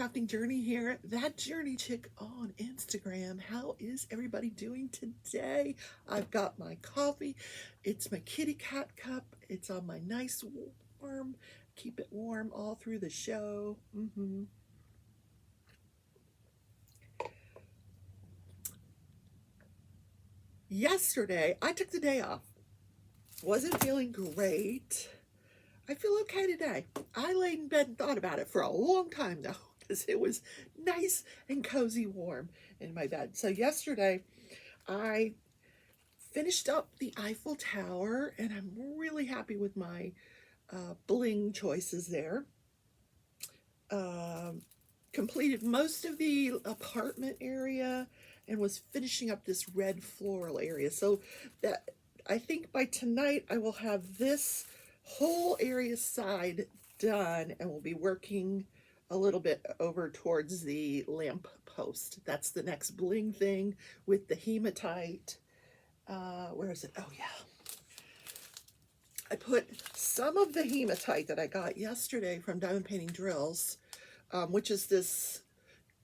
Crafting Journey here, that Journey Chick on Instagram. How is everybody doing today? I've got my coffee. It's my kitty cat cup. It's on my nice warm. Keep it warm all through the show. Yesterday, I took the day off. Wasn't feeling great. I feel okay today. I laid in bed and thought about it for a long time though, because it was nice and cozy warm in my bed. So yesterday, I finished up the Eiffel Tower, and I'm really happy with my bling choices there. Completed most of the apartment area and was finishing up this red floral area. So that I think by tonight I will have this whole area side done, and we'll be working a little bit over towards the lamp post. That's the next bling thing with the hematite. Where is it? Oh yeah. I put some of the hematite that I got yesterday from Diamond Painting Drills, which is this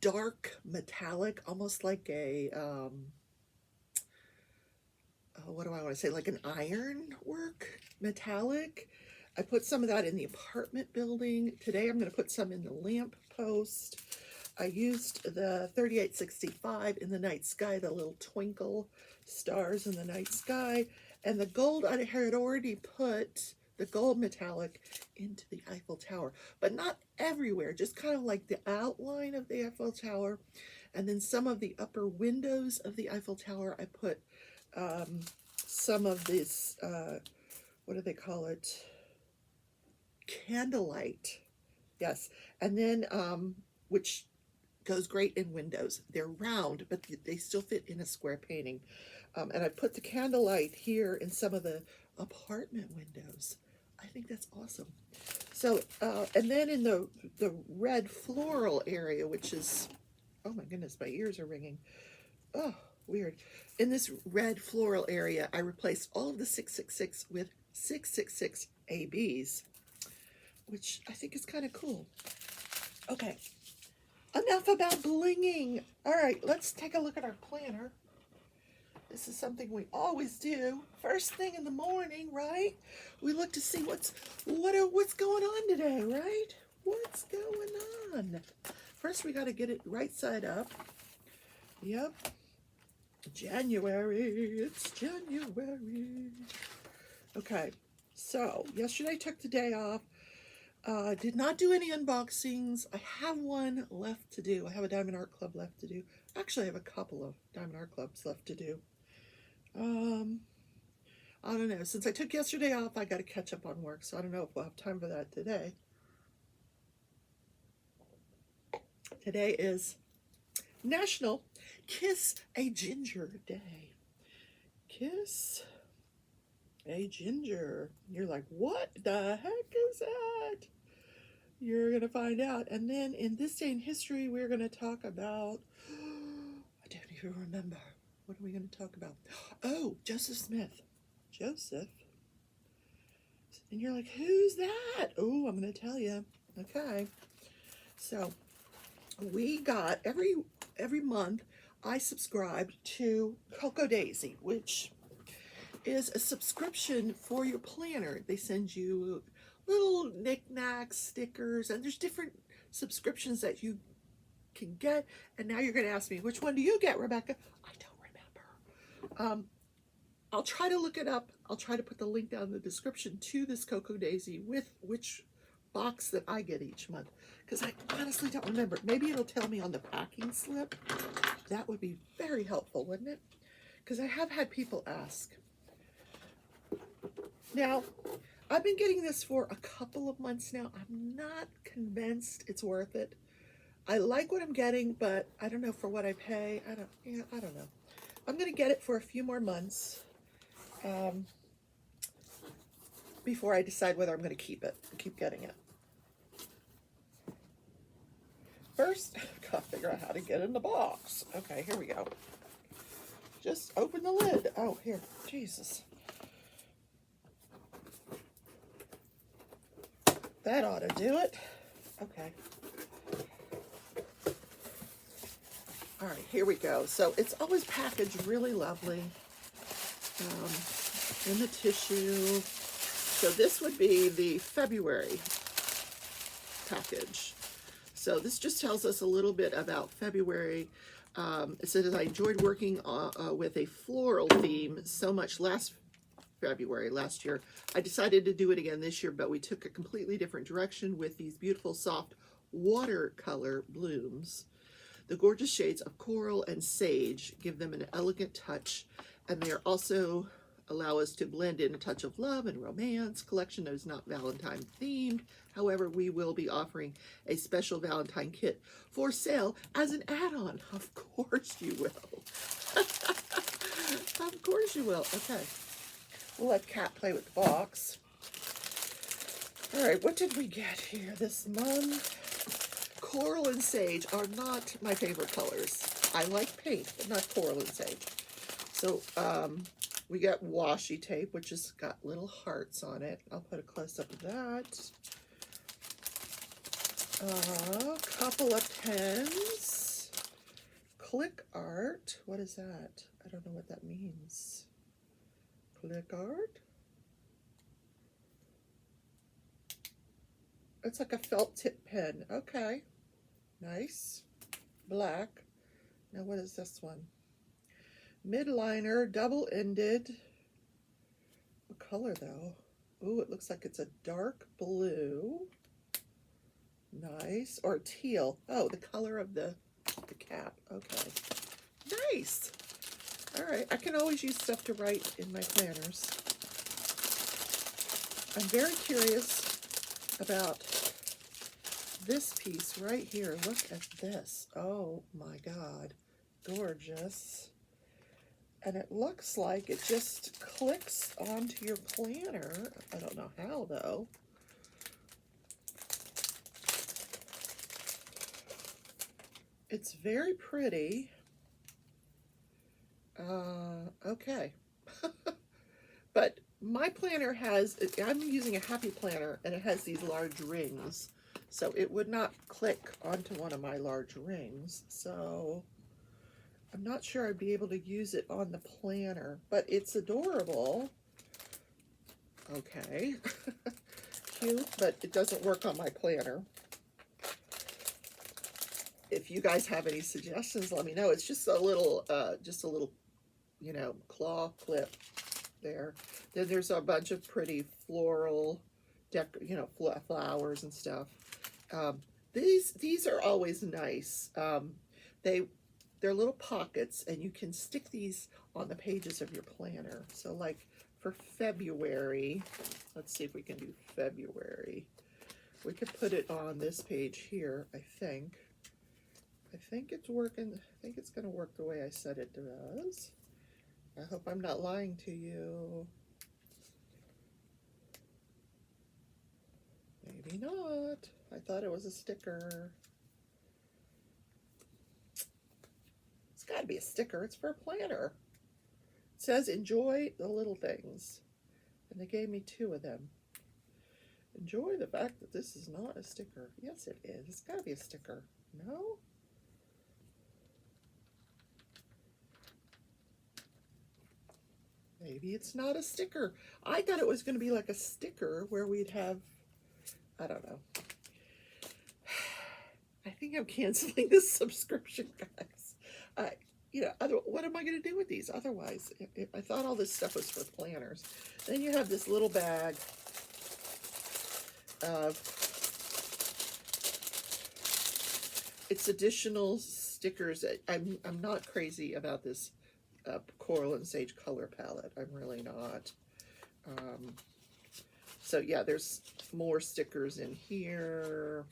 dark metallic, almost like a, what do I want to say, like an iron work metallic. I put some of that in the apartment building. Today I'm going to put some in the lamp post. I used the 3865 in the night sky, the little twinkle stars in the night sky. And the gold, I had already put the gold metallic into the Eiffel Tower, but not everywhere, just kind of like the outline of the Eiffel Tower. And then some of the upper windows of the Eiffel Tower, I put some of this, what do they call it? Candlelight. Yes. And then, which goes great in windows. They're round, but they still fit in a square painting. And I put the candlelight here in some of the apartment windows. I think that's awesome. So, and then in the red floral area, which is, oh my goodness, my ears are ringing. Oh, weird. In this red floral area, I replaced all of the 666 with 666 ABs, which I think is kind of cool. Okay, enough about blinging. All right, let's take a look at our planner. This is something we always do first thing in the morning, right? We look to see what's going on today, right? What's going on? First, we got to get it right side up. Yep. January. It's January. Okay. So, yesterday I took the day off. Did not do any unboxings. I have one left to do. I have a Diamond Art Club left to do. Actually, I have a couple of Diamond Art Clubs left to do. I don't know. Since I took yesterday off, I got to catch up on work, so I don't know if we'll have time for that today. Today is National Kiss a Ginger Day. Kiss a ginger. You're like, what the heck is that? You're going to find out. And then in this day in history, we're going to talk about, I don't even remember. What are we going to talk about? Oh, Joseph Smith. Joseph? And you're like, who's that? Oh, I'm going to tell you. Okay. So we got, every month, I subscribed to Cocoa Daisy, which is a subscription for your planner. They send you little knickknacks, stickers, and there's different subscriptions that you can get. And now you're going to ask me, which one do you get, Rebecca? I don't remember. I'll try to look it up. I'll try to put the link down in the description to this Cocoa Daisy with which box that I get each month, because I honestly don't remember. Maybe it'll tell me on the packing slip. That would be very helpful, wouldn't it? Because I have had people ask. Now, I've been getting this for a couple of months now. I'm not convinced it's worth it. I like what I'm getting, but I don't know for what I pay. I don't know. I'm going to get it for a few more months before I decide whether I'm going to keep getting it. First, I've got to figure out how to get in the box. Okay, here we go. Just open the lid. Oh, here. Jesus. That ought to do it. Okay. All right, here we go. So it's always packaged really lovely in the tissue. So this would be the February package. So this just tells us a little bit about February. It says, I enjoyed working with a floral theme so much last year. I decided to do it again this year, but we took a completely different direction with these beautiful soft watercolor blooms. The gorgeous shades of coral and sage give them an elegant touch, and they are also allow us to blend in a touch of love and romance. Collection is not Valentine themed. However, we will be offering a special Valentine kit for sale as an add-on. Of course you will. Of course you will. Okay. We'll let Kat play with the box. All right, what did we get here this month? Coral and sage are not my favorite colors. I like pink, but not coral and sage. So we got washi tape, which has got little hearts on it. I'll put a close-up of that. A couple of pens. Click art. What is that? I don't know what that means. Click art. It's like a felt tip pen. Okay. Nice. Black. Now what is this one? Midliner, double-ended. What color though? Ooh, it looks like it's a dark blue. Nice. Or teal. Oh, the color of the cap. Okay. Nice. All right. I can always use stuff to write in my planners. I'm very curious about this piece right here. Look at this. Oh my God. Gorgeous. And it looks like it just clicks onto your planner. I don't know how though. It's very pretty. Okay. But my planner has, I'm using a Happy Planner, and it has these large rings. So it would not click onto one of my large rings. So I'm not sure I'd be able to use it on the planner, but it's adorable. Okay. Cute, but it doesn't work on my planner. If you guys have any suggestions, let me know. It's just a little, you know, claw clip there. Then there's a bunch of pretty floral, you know, flowers and stuff. These are always nice. They're little pockets, and you can stick these on the pages of your planner. So like for February, let's see if we can do February. We could put it on this page here, I think. I think it's working. I think it's going to work the way I said it does. I hope I'm not lying to you. Maybe not. I thought it was a sticker. It's got to be a sticker. It's for a planner. It says, enjoy the little things. And they gave me 2 of them. Enjoy the fact that this is not a sticker. Yes, it is. It's got to be a sticker. No? Maybe it's not a sticker. I thought it was going to be like a sticker where we'd have, I don't know. I think I'm canceling this subscription, guys. You know, what am I going to do with these otherwise? I thought all this stuff was for planners. Then you have this little bag of, it's additional stickers. I'm not crazy about this Coral and Sage color palette. I'm really not. So yeah, there's more stickers in here.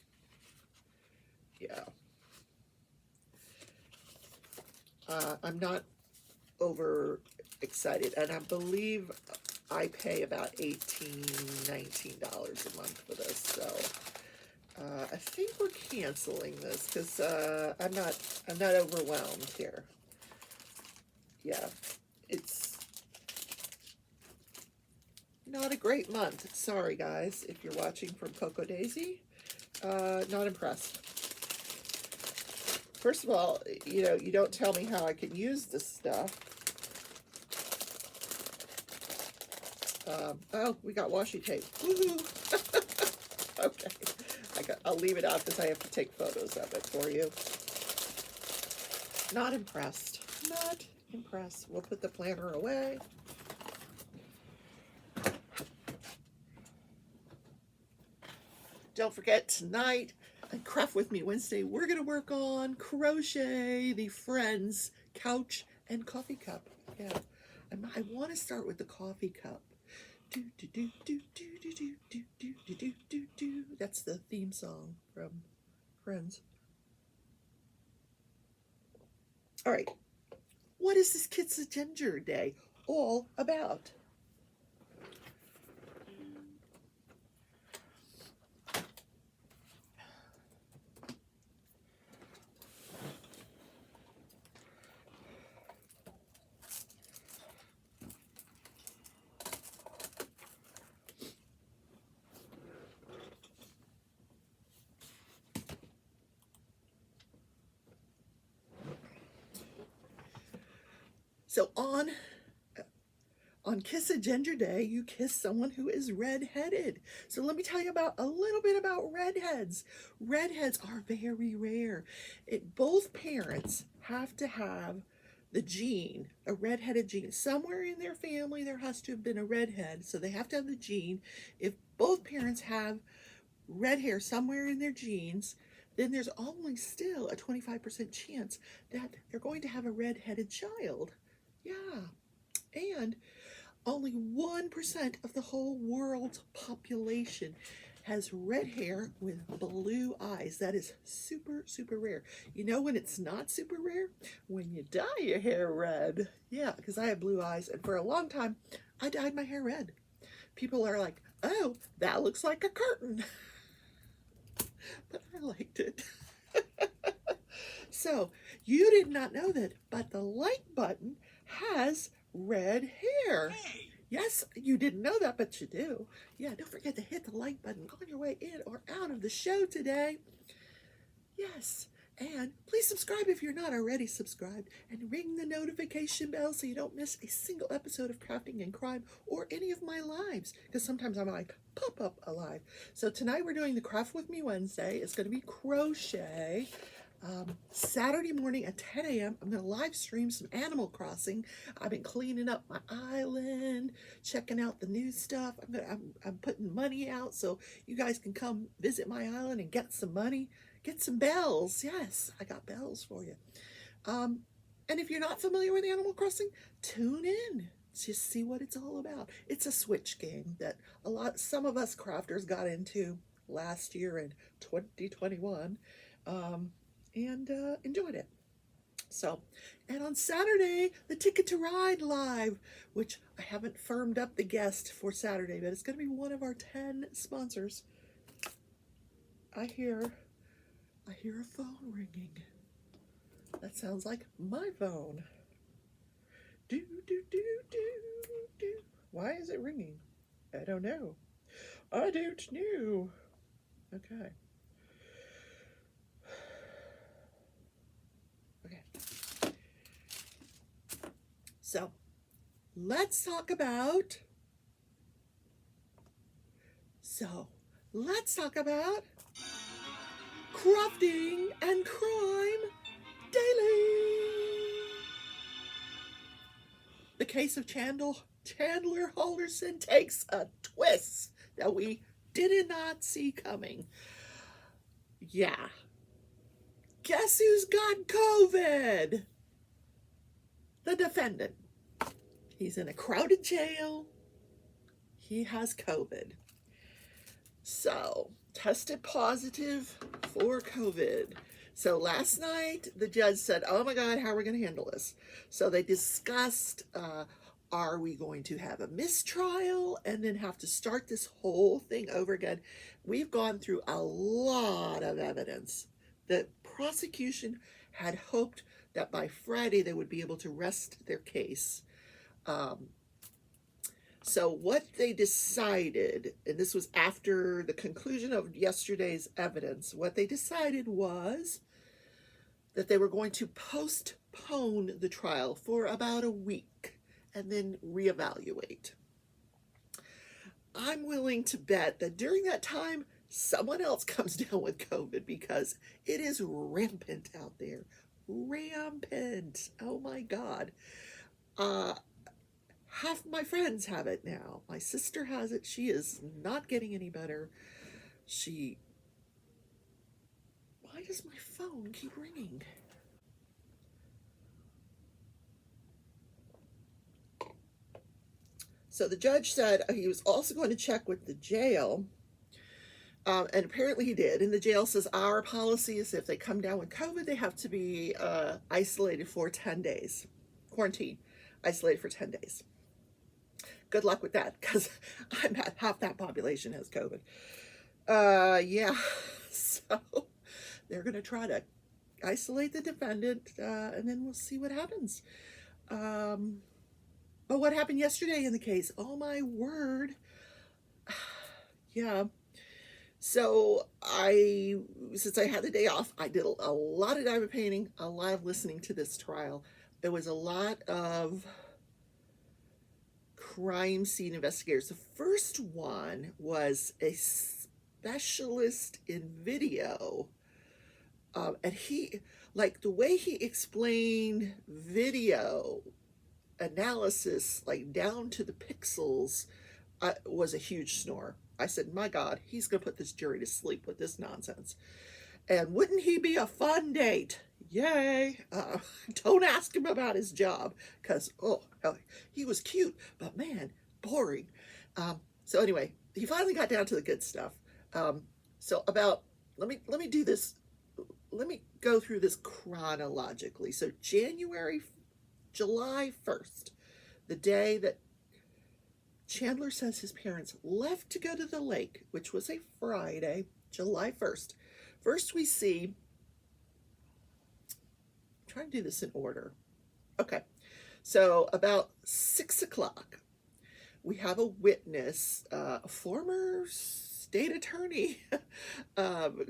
Yeah. I'm not over excited, and I believe I pay about $18, $19 a month for this. So I think we're canceling this because I'm not overwhelmed here. Yeah, it's not a great month. Sorry, guys, if you're watching from Coco Daisy. Not impressed. first of all, you know, you don't tell me how I can use this stuff. Oh, we got washi tape. Woohoo! Okay, I'll leave it out because I have to take photos of it for you. Not impressed. Not impressed. We'll put the planner away. Don't forget, tonight on Craft With Me Wednesday, we're going to work on Crochet the Friends couch and coffee cup. Yeah, I want to start with the coffee cup. Do, do, do, do, do, do, do, do, do, do, do, do. That's the theme song from Friends. All right, what is this Kiss a Ginger Day all about? So on Kiss a Ginger Day, you kiss someone who is red-headed. So let me tell you a little bit about redheads. Redheads are very rare. Both parents have to have the gene, a red-headed gene. Somewhere in their family there has to have been a redhead, so they have to have the gene. If both parents have red hair somewhere in their genes, then there's only still a 25% chance that they're going to have a red-headed child. Yeah, and only 1% of the whole world's population has red hair with blue eyes. That is super, super rare. You know when it's not super rare? When you dye your hair red. Yeah, because I have blue eyes, and for a long time, I dyed my hair red. People are like, oh, that looks like a curtain. But I liked it. So, you did not know that, but the like button has red hair. Hey. Yes, you didn't know that, but you do. Yeah, don't forget to hit the like button on your way in or out of the show today. Yes, and please subscribe if you're not already subscribed, and ring the notification bell so you don't miss a single episode of Crafting and Crime or any of my lives, because sometimes I might pop up alive. So tonight we're doing the Craft With Me Wednesday. It's going to be crochet. Saturday morning at 10 a.m. I'm going to live stream some Animal Crossing. I've been cleaning up my island, checking out the new stuff. I'm putting money out so you guys can come visit my island and get some money, get some bells. Yes, I got bells for you. And if you're not familiar with Animal Crossing, tune in. Just see what it's all about. It's a Switch game that some of us crafters got into last year in 2021. And enjoyed it. So, and on Saturday, the Ticket to Ride live, which I haven't firmed up the guest for Saturday, but it's going to be one of our 10 sponsors. I hear a phone ringing. That sounds like my phone. Do, do, do, do, do. Why is it ringing? I don't know. I don't know. Okay. So, let's talk about Crafting and Crime Daily. The case of Chandler Halderson takes a twist that we did not see coming. Yeah. Guess who's got COVID? The defendant. He's in a crowded jail. He has COVID. So, tested positive for COVID. So last night, the judge said, oh my God, how are we going to handle this? So they discussed, are we going to have a mistrial and then have to start this whole thing over again? We've gone through a lot of evidence. The prosecution had hoped that by Friday they would be able to rest their case. So what they decided, and this was after the conclusion of yesterday's evidence, what they decided was that they were going to postpone the trial for about a week and then reevaluate. I'm willing to bet that during that time, someone else comes down with COVID because it is rampant out there. Rampant. Oh my God. Half my friends have it now. My sister has it. She is not getting any better. Why does my phone keep ringing? So the judge said he was also going to check with the jail. And apparently he did. And the jail says our policy is if they come down with COVID, they have to be isolated for 10 days. Quarantine, isolated for 10 days. Good luck with that, because I'm at half that population has COVID. Yeah, so they're going to try to isolate the defendant, and then we'll see what happens. But what happened yesterday in the case? Oh my word. Yeah. So since I had the day off, I did a lot of diamond painting, a lot of listening to this trial. There was a lot of crime scene investigators. The first one was a specialist in video. And he, like the way he explained video analysis, like down to the pixels, was a huge snore. I said, my God, he's going to put this jury to sleep with this nonsense. And wouldn't he be a fun date? Yay. Don't ask him about his job, because, oh, he was cute, but man, boring. So anyway, he finally got down to the good stuff. So let me do this. Let me go through this chronologically. So July 1st, the day that Chandler says his parents left to go to the lake, which was a Friday, July 1st. First we see, I'm trying to do this in order. Okay, so about 6 o'clock, we have a witness, a former state attorney,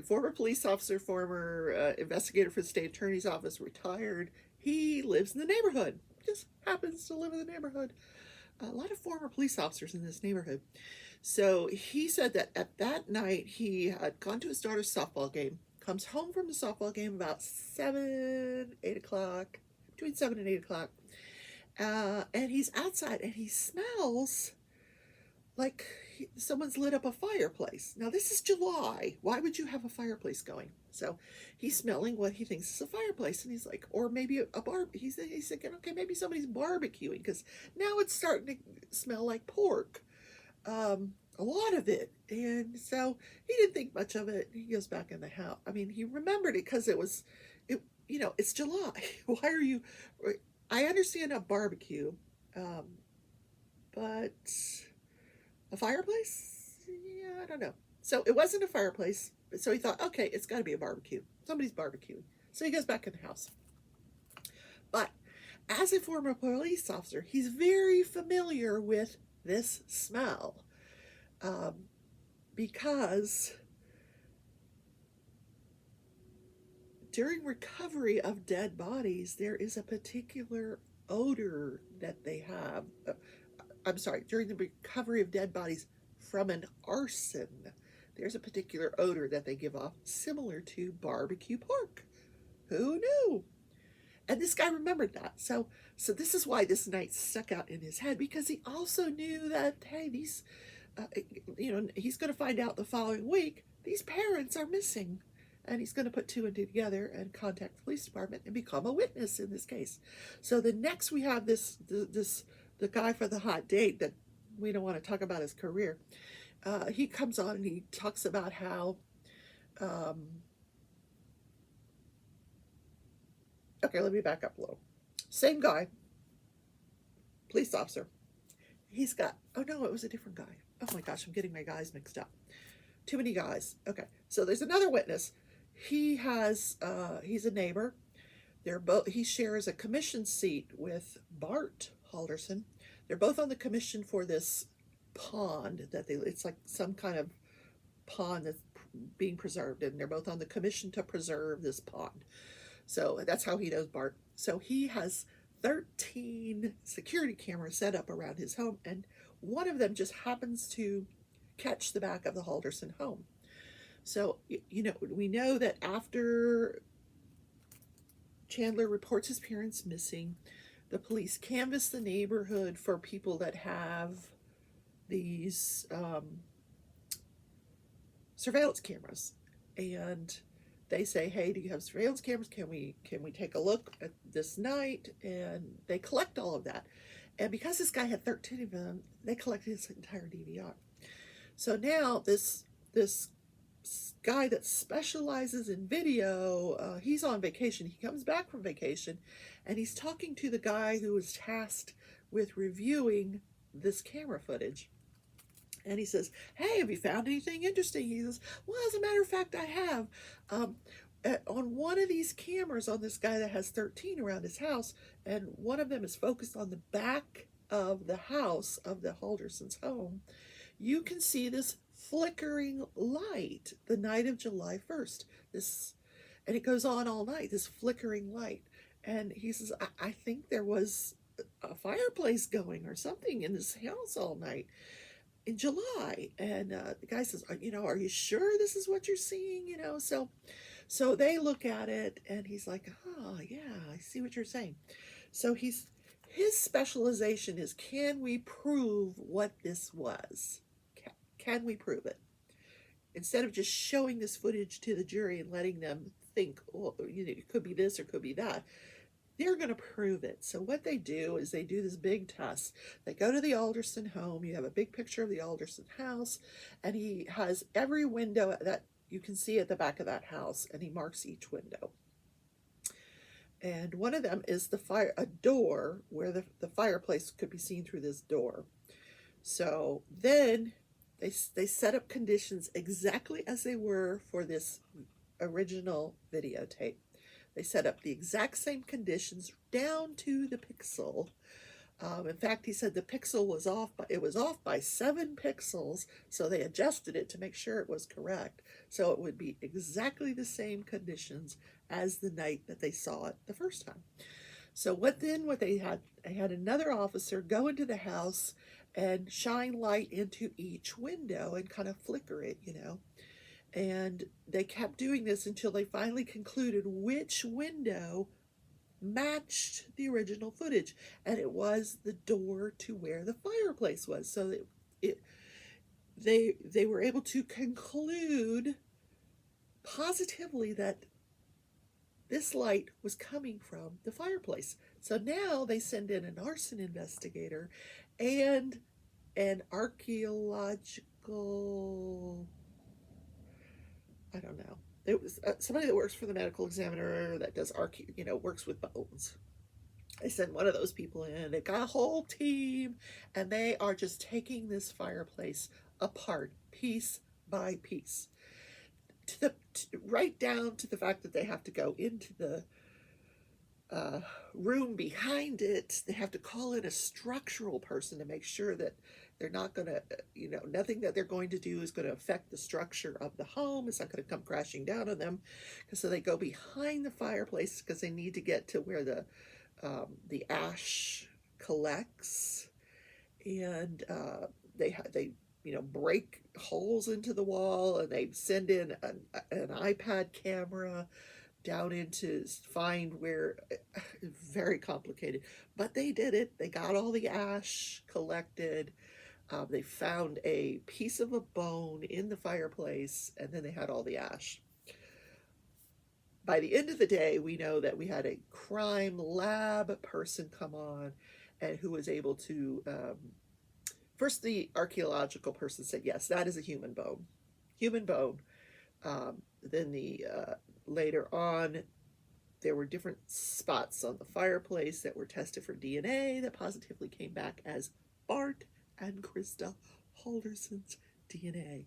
former police officer, former investigator for the state attorney's office, retired. He lives in the neighborhood, just happens to live in the neighborhood. A lot of former police officers in this neighborhood. So he said that at that night he had gone to his daughter's softball game, comes home from the softball game about 7, 8 o'clock, between 7 and 8 o'clock, and he's outside and he smells like someone's lit up a fireplace. Now this is July. Why would you have a fireplace going? So he's smelling what he thinks is a fireplace, and he's like, or maybe a bar. He's thinking, okay, maybe somebody's barbecuing, because now it's starting to smell like pork. A lot of it, and so he didn't think much of it. He goes back in the house. I mean, he remembered it because it's July. Why are you? I understand a barbecue, but a fireplace? Yeah, I don't know. So it wasn't a fireplace. So he thought, okay, it's got to be a barbecue. Somebody's barbecuing. So he goes back in the house. But as a former police officer, he's very familiar with this smell, because during recovery of dead bodies, there is a particular odor that they have. During the recovery of dead bodies from an arson, there's a particular odor that they give off similar to barbecue pork. Who knew? And this guy remembered that. So this is why this night stuck out in his head, because he also knew that, hey, these, he's going to find out the following week, these parents are missing. And he's going to put 2 and 2 together and contact the police department and become a witness in this case. So the next we have the guy for the hot date that we don't want to talk about his career. He comes on and he talks about how, okay, let me back up a little. Same guy, police officer. He's got, oh no, it was a different guy. Oh my gosh, I'm getting my guys mixed up. Too many guys. Okay, so there's another witness. He's a neighbor. He shares a commission seat with Bart Halderson. They're both on the commission for this pond it's like some kind of pond that's being preserved, and they're both on the commission to preserve this pond. So that's how he knows Bart. So he has 13 security cameras set up around his home, and one of them just happens to catch the back of the Halderson home. So, we know that after Chandler reports his parents missing, the police canvass the neighborhood for people that have these surveillance cameras, and they say, "Hey, do you have surveillance cameras? Can we take a look at this night?" And they collect all of that. And because this guy had 13 of them, they collected his entire DVR. So now this guy that specializes in video, he's on vacation. He comes back from vacation, and he's talking to the guy who was tasked with reviewing this camera footage. And he says, "Hey, have you found anything interesting?" He says, "Well, as a matter of fact, I have. Um, on one of these cameras on this guy that has 13 around his house, and one of them is focused on the back of the house of the Halderson's home, you can see this flickering light the night of July 1st. And it goes on all night, this flickering light." And he says, I think there was a fireplace going or something in this house all night in July. And the guy says, "Are you sure this is what you're seeing?" So they look at it, and he's like, "Oh yeah, I see what you're saying." So his specialization is, can we prove what this was? Can we prove it? Instead of just showing this footage to the jury and letting them think, "Oh, it could be this or could be that," they're going to prove it. So what they do is they do this big test. They go to the Alderson home. You have a big picture of the Alderson house, and he has every window that you can see at the back of that house, and he marks each window. And one of them is a door where the fireplace could be seen through this door. So then they set up conditions exactly as they were for this original videotape. They set up the exact same conditions down to the pixel. In fact, he said the pixel was off, but it was off by 7 pixels, so they adjusted it to make sure it was correct. So it would be exactly the same conditions as the night that they saw it the first time. So what they had another officer go into the house and shine light into each window and kind of flicker it, And they kept doing this until they finally concluded which window matched the original footage, and it was the door to where the fireplace was. So they were able to conclude positively that this light was coming from the fireplace. So now they send in an arson investigator and an archaeological, I don't know. It was somebody that works for the medical examiner that does works with bones. They send one of those people in. They've got a whole team, and they are just taking this fireplace apart, piece by piece, right down to the fact that they have to go into the room behind it. They have to call in a structural person to make sure that they're not going to, nothing that they're going to do is going to affect the structure of the home. It's not going to come crashing down on them. So they go behind the fireplace because they need to get to where the ash collects, and they break holes into the wall, and they send in an iPad camera down into find where. Very complicated, but they did it. They got all the ash collected. They found a piece of a bone in the fireplace, and then they had all the ash. By the end of the day, we know that we had a crime lab person come on, and who was able to, first the archaeological person said, yes, that is a human bone. Then later on, there were different spots on the fireplace that were tested for DNA that positively came back as Bart and Krista Halderson's DNA.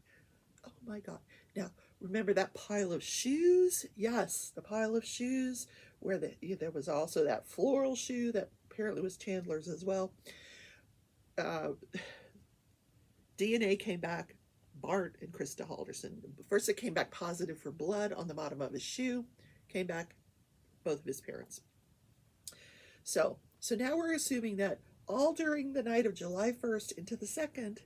Oh my God. Now, remember that pile of shoes? Yes, the pile of shoes where there was also that floral shoe that apparently was Chandler's as well. DNA came back, Bart and Krista Halderson. First it came back positive for blood on the bottom of his shoe, came back both of his parents. So now we're assuming that all during the night of July 1st into the 2nd,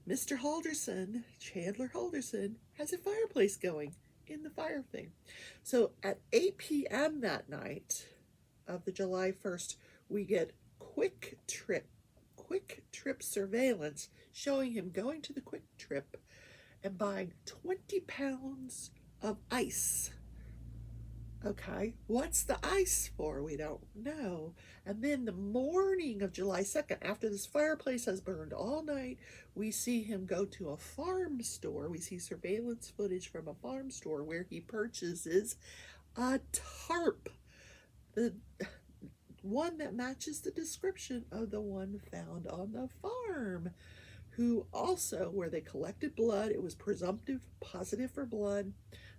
Mr. Halderson, Chandler Halderson, has a fireplace going in the fire thing. So at 8 p.m. that night of the July 1st, we get quick trip surveillance showing him going to the Quick Trip and buying 20 pounds of ice. Okay, what's the ice for? We don't know. And then the morning of July 2nd, after this fireplace has burned all night, we see him go to a farm store. We see surveillance footage from a farm store where he purchases a tarp. The one that matches the description of the one found on the farm, who also, where they collected blood, it was presumptive positive for blood.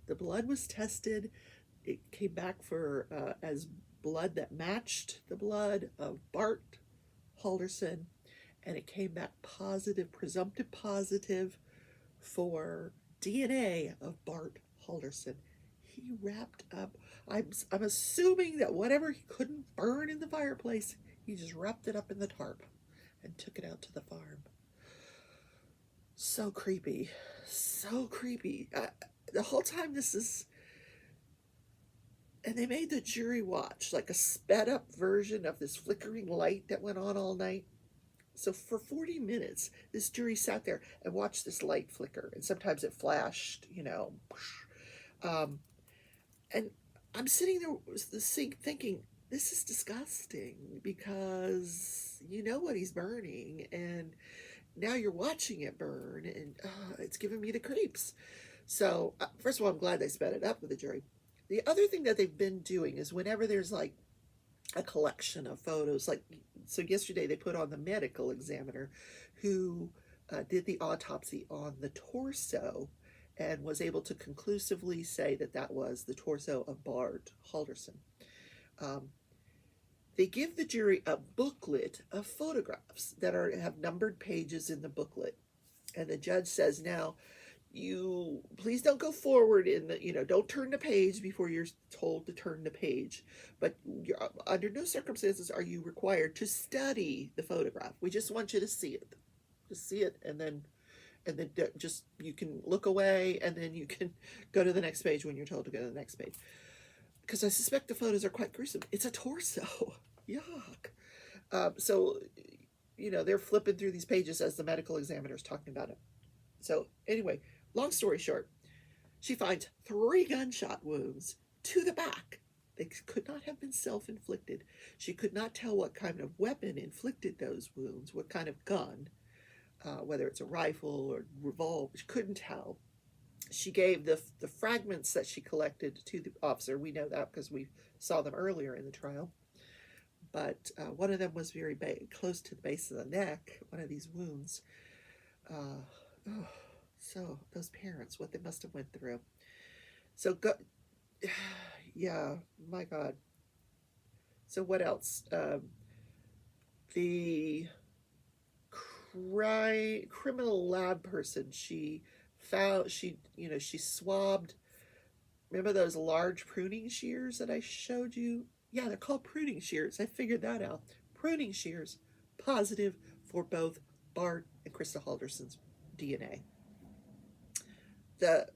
The blood was tested. It came back for as blood that matched the blood of Bart Halderson, and it came back positive, presumptive positive for DNA of Bart Halderson. He wrapped up, I'm assuming that whatever he couldn't burn in the fireplace, he just wrapped it up in the tarp and took it out to the farm. So creepy. So creepy. The whole time this is... And they made the jury watch like a sped up version of this flickering light that went on all night. So for 40 minutes, this jury sat there and watched this light flicker. And sometimes it flashed, you know. And I'm sitting there thinking, this is disgusting because you know what he's burning. And now you're watching it burn. And it's giving me the creeps. So first of all, I'm glad they sped it up with the jury. The other thing that they've been doing is whenever there's like a collection of photos, like, so yesterday they put on the medical examiner who did the autopsy on the torso and was able to conclusively say that that was the torso of Bart Halderson. They give the jury a booklet of photographs that have numbered pages in the booklet. And the judge says, now, you please don't go forward in the, don't turn the page before you're told to turn the page. But under no circumstances are you required to study the photograph. We just want you to see it. Just see it, and then just, you can look away, and then you can go to the next page when you're told to go to the next page. Because I suspect the photos are quite gruesome. It's a torso. Yuck. So, they're flipping through these pages as the medical examiner is talking about it. So anyway, long story short, she finds 3 gunshot wounds to the back. They could not have been self-inflicted. She could not tell what kind of weapon inflicted those wounds, what kind of gun, whether it's a rifle or revolver. She couldn't tell. She gave the fragments that she collected to the officer. We know that because we saw them earlier in the trial. But one of them was very close to the base of the neck, one of these wounds. So those parents, what they must have went through. So yeah, my God. So what else? The criminal lab person, she swabbed. Remember those large pruning shears that I showed you? Yeah, they're called pruning shears. I figured that out. Pruning shears, positive for both Bart and Krista Halderson's DNA. The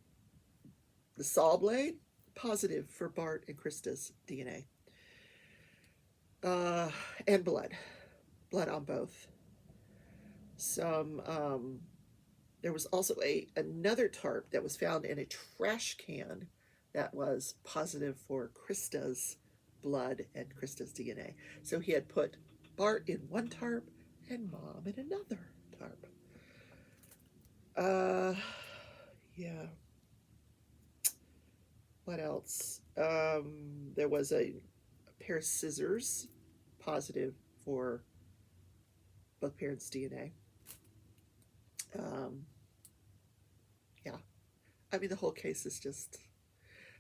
saw blade, positive for Bart and Krista's DNA. And blood on both. There was also another tarp that was found in a trash can that was positive for Krista's blood and Krista's DNA. So he had put Bart in one tarp and Mom in another tarp. Yeah. What else? There was a pair of scissors, positive for both parents' DNA. Yeah. I mean, the whole case is just,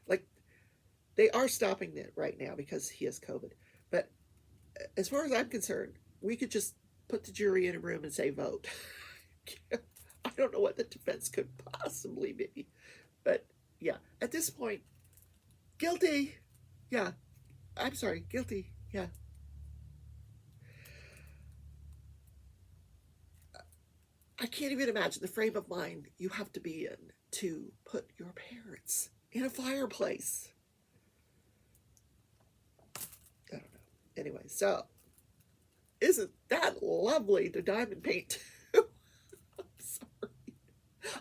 like, they are stopping it right now because he has COVID. But as far as I'm concerned, we could just put the jury in a room and say, vote. I don't know what the defense could possibly be. But yeah, at this point, guilty. Yeah, I'm sorry, guilty. Yeah. I can't even imagine the frame of mind you have to be in to put your parents in a fireplace. I don't know. Anyway, so isn't that lovely to diamond paint? I'm sorry.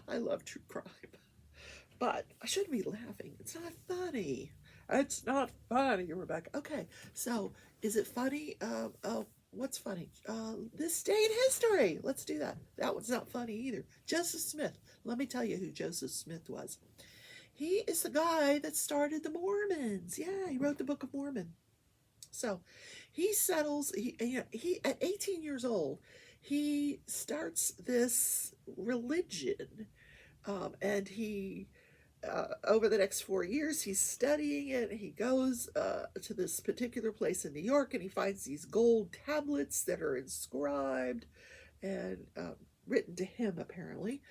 I love true crime. But I shouldn't be laughing. It's not funny. It's not funny, Rebecca. Okay, so is it funny? What's funny? This day in history. Let's do that. That one's not funny either. Joseph Smith. Let me tell you who Joseph Smith was. He is the guy that started the Mormons. Yeah, he wrote the Book of Mormon. So he settles. He at 18 years old, he starts this religion, and he over the next 4 years, he's studying it. He goes to this particular place in New York and he finds these gold tablets that are inscribed and written to him, apparently.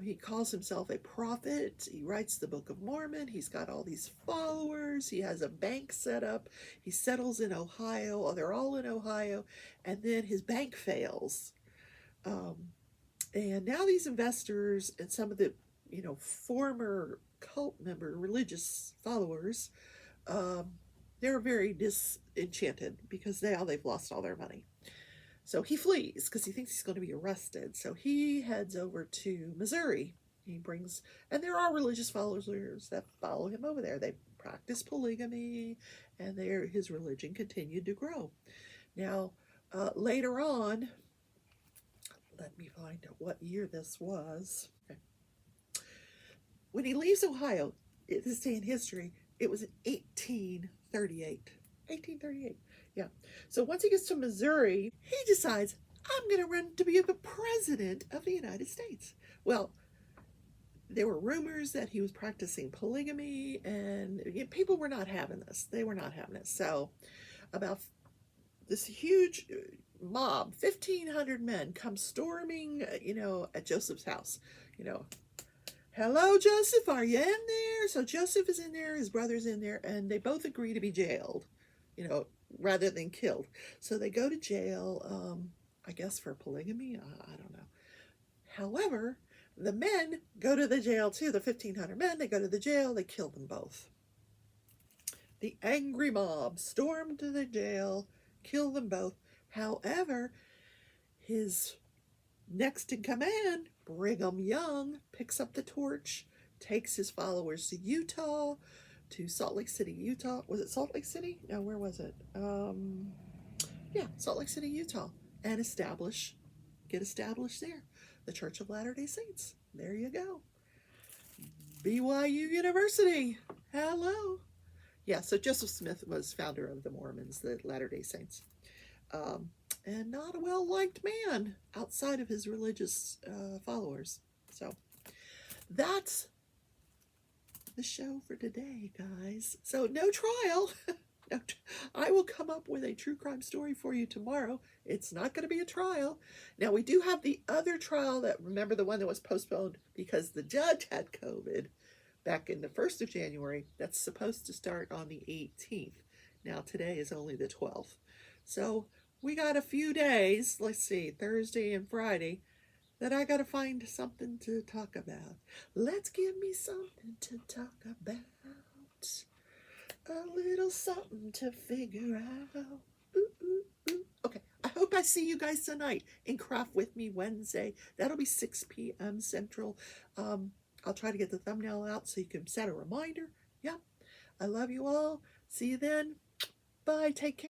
He calls himself a prophet. He writes the Book of Mormon. He's got all these followers. He has a bank set up. He settles in Ohio. Oh, they're all in Ohio. And then his bank fails. Um, and now these investors and some of the former cult member religious followers, um, they're very disenchanted because they've lost all their money. So he flees because he thinks he's going to be arrested. So he heads over to Missouri. He brings, and there are religious followers that follow him over there. They practice polygamy, and his religion continued to grow. Now, later on, let me find out what year this was. Okay. When he leaves Ohio, this day in history, it was in 1838. 1838. Yeah. So once he gets to Missouri, he decides, I'm going to run to be the president of the United States. Well, there were rumors that he was practicing polygamy, and people were not having this. They were not having it. So, about this huge mob, 1,500 men, come storming, at Joseph's house. You know, hello, Joseph, are you in there? So Joseph is in there, his brother's in there, and they both agree to be jailed, rather than killed. So they go to jail, I guess for polygamy. I don't know. However, the men go to the jail too. The 1,500 men, they go to the jail, they kill them both. The angry mob stormed to the jail, killed them both. However, his next in command, Brigham Young, picks up the torch, takes his followers to Utah, to Salt Lake City, Utah. Was it Salt Lake City? No, where was it? Yeah, Salt Lake City, Utah, and get established there. The Church of Latter-day Saints. There you go. BYU University. Hello. Yeah, so Joseph Smith was founder of the Mormons, the Latter-day Saints. And not a well-liked man outside of his religious followers. So that's the show for today, guys. So no trial. I will come up with a true crime story for you tomorrow. It's not going to be a trial. Now, we do have the other trial remember the one that was postponed because the judge had COVID back in the 1st of January. That's supposed to start on the 18th. Now, today is only the 12th. So we got a few days, let's see, Thursday and Friday, that I got to find something to talk about. Let's give me something to talk about. A little something to figure out. Ooh, ooh, ooh. Okay, I hope I see you guys tonight in Craft With Me Wednesday. That'll be 6 p.m. Central. I'll try to get the thumbnail out so you can set a reminder. Yeah, I love you all. See you then. Bye. Take care.